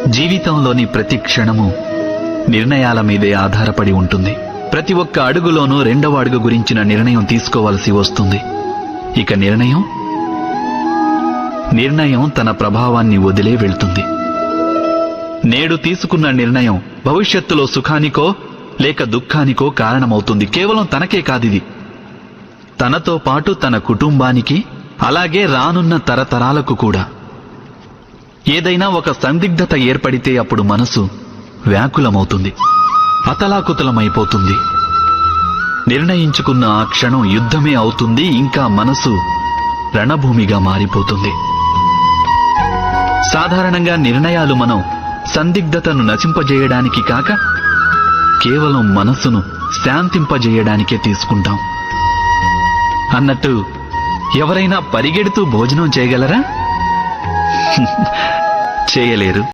జీవితంలోని ప్రతి క్షణము నిర్ణయాల మీదే ఆధారపడి ఉంటుంది. ప్రతి ఒక్క అడుగులోనూ రెండవ అడుగు గురించిన నిర్ణయం తీసుకోవాల్సి వస్తుంది. ఇక నిర్ణయం తన ప్రభావాన్ని వదిలే వెళ్తుంది. నేడు తీసుకున్న నిర్ణయం భవిష్యత్తులో సుఖానికో లేక దుఃఖానికో కారణమవుతుంది. కేవలం తనకే కాదిది, తనతో పాటు తన కుటుంబానికి, అలాగే రానున్న తరతరాలకు కూడా. ఏదైనా ఒక సందిగ్ధత ఏర్పడితే అప్పుడు మనసు వ్యాకులమవుతుంది, అతలాకుతలమైపోతుంది. నిర్ణయించుకున్న ఆ క్షణం యుద్ధమే అవుతుంది. ఇంకా మనసు రణభూమిగా మారిపోతుంది. సాధారణంగా నిర్ణయాలు మనం సందిగ్ధతను నశింపజేయడానికి కాక కేవలం మనసును శాంతింపజేయడానికే తీసుకుంటాం. అన్నట్టు ఎవరైనా పరిగెడుతూ భోజనం చేయగలరా? చేయలేరు.